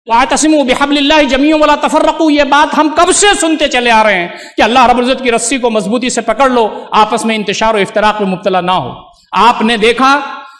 وَاعْتَصِمُوا بِحَبْلِ اللَّهِ جَمِيعًا وَلَا تَفَرَّقُوا، یہ بات ہم کب سے سنتے چلے آ رہے ہیں کہ اللہ رب العزت کی رسی کو مضبوطی سے پکڑ لو، آپس میں انتشار و افتراق میں مبتلا نہ ہو۔ آپ نے دیکھا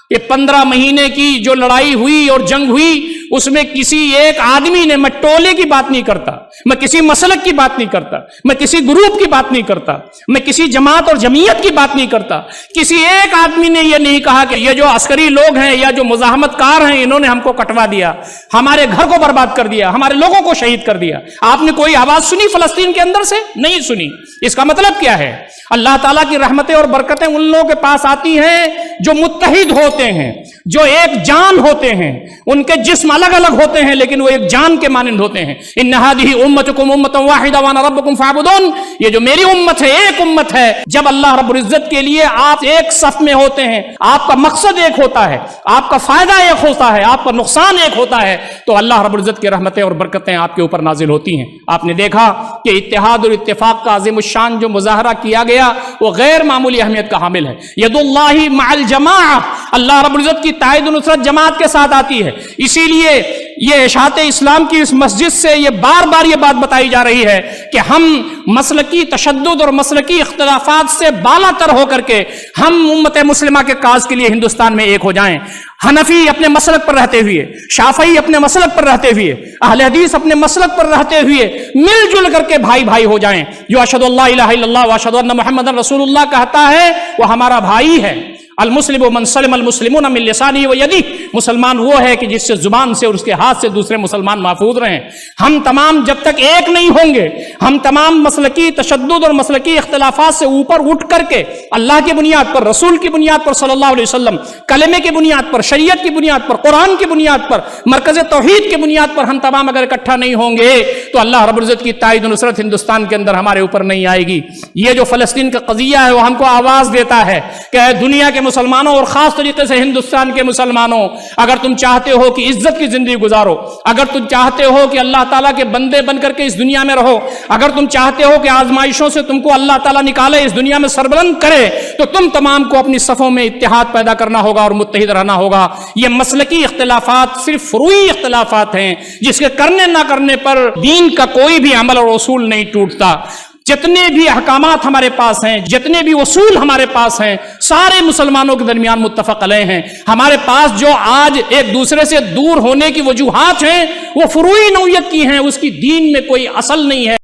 کہ 15 مہینے کی جو لڑائی ہوئی اور جنگ ہوئی، اس میں کسی ایک آدمی نے، میں ٹولے کی بات نہیں کرتا، میں کسی مسلک کی بات نہیں کرتا، میں کسی گروپ کی بات نہیں کرتا، میں کسی جماعت اور جمعیت کی بات نہیں کرتا، کسی ایک آدمی نے یہ نہیں کہا کہ یہ جو عسکری لوگ ہیں یا جو مزاحمت کار ہیں انہوں نے ہم کو کٹوا دیا، ہمارے گھر کو برباد کر دیا، ہمارے لوگوں کو شہید کر دیا۔ آپ نے کوئی آواز سنی فلسطین کے اندر سے؟ نہیں سنی۔ اس کا مطلب کیا ہے؟ اللہ تعالیٰ کی رحمتیں اور برکتیں ان لوگوں کے پاس آتی ہیں جو متحد ہوتے ہیں، جو ایک جان ہوتے ہیں، ان کے جسم الگ الگ ہوتے ہیں لیکن وہ ایک جان کے مانند ہوتے ہیں۔ ان هذه امتكم امه واحده وانا ربكم فاعبدون، یہ جو میری امت ہے ایک امت ہے۔ جب اللہ رب العزت کے لیے آپ ایک صف میں ہوتے ہیں، آپ کا مقصد ایک ہوتا ہے، آپ کا فائدہ ایک ہوتا ہے، آپ کا نقصان ایک ہوتا ہے، تو اللہ رب العزت کی رحمتیں اور برکتیں آپ کے اوپر نازل ہوتی ہیں۔ آپ نے دیکھا کہ اتحاد اور اتفاق کا عظیم الشان جو مظاہرہ کیا گیا وہ غیر معمولی اہمیت کا حامل ہے۔ ید اللہ مع الجماعہ، اللہ رب العزت کی تائید و نصرت جماعت کے ساتھ آتی ہے۔ اسی لیے یہ اشاعت اسلام کی اس مسجد سے یہ بار بار یہ بات بتائی جا رہی ہے کہ ہم مسلکی تشدد اور مسلکی اختلافات سے بالا تر ہو کر کے ہم امت مسلمہ کے کاز کے لیے ہندوستان میں ایک ہو جائیں۔ حنفی اپنے مسلک پر رہتے ہوئے، شافعی اپنے مسلک پر رہتے ہوئے، اہل حدیث اپنے مسلک پر رہتے ہوئے مل جل کر کے بھائی بھائی ہو جائیں۔ جو اشہد اللہ الہ الا اللہ واشہد ان محمد رسول اللہ کہتا ہے وہ ہمارا بھائی ہے۔ المسلم من سلم المسلمون من لسانہ و یدہ، مسلمان وہ ہے کہ جس سے زبان سے اور اس کے ہاتھ سے دوسرے مسلمان محفوظ رہیں۔ ہم تمام جب تک ایک نہیں ہوں گے، ہم تمام مسلکی تشدد اور مسلکی اختلافات سے اوپر اٹھ کر کے اللہ کی بنیاد پر، رسول کی بنیاد پر صلی اللہ علیہ وسلم، کلمے کی بنیاد پر، شریعت کی بنیاد پر، قرآن کی بنیاد پر، مرکز توحید کی بنیاد پر ہم تمام اگر اکٹھا نہیں ہوں گے تو اللہ رب العزت کی تائید و نصرت ہندوستان کے اندر ہمارے اوپر نہیں آئے گی۔ یہ جو فلسطین کا قضیہ ہے وہ ہم کو آواز دیتا ہے کہ دنیا کے مسلمانوں اور خاص طریقے سے ہندوستان کے مسلمانوں، اگر تم چاہتے ہو کہ عزت کی زندگی گزارو، اگر تم چاہتے ہو کہ اللہ تعالیٰ کے بندے بن کر کے اس دنیا میں رہو، اگر تم چاہتے ہو کہ آزمائشوں سے تم کو اللہ تعالیٰ نکالے، اس دنیا میں سربلند کرے، تو تم تمام کو اپنی صفوں میں اتحاد پیدا کرنا ہوگا اور متحد رہنا ہوگا۔ یہ مسلکی اختلافات صرف فروعی اختلافات ہیں جس کے کرنے نہ کرنے پر دین کا کوئی بھی عمل اور اصول نہیں ٹوٹتا۔ جتنے بھی احکامات ہمارے پاس ہیں، جتنے بھی اصول ہمارے پاس ہیں، سارے مسلمانوں کے درمیان متفق علیہ ہیں۔ ہمارے پاس جو آج ایک دوسرے سے دور ہونے کی وجوہات ہیں وہ فروعی نوعیت کی ہیں، اس کی دین میں کوئی اصل نہیں ہے۔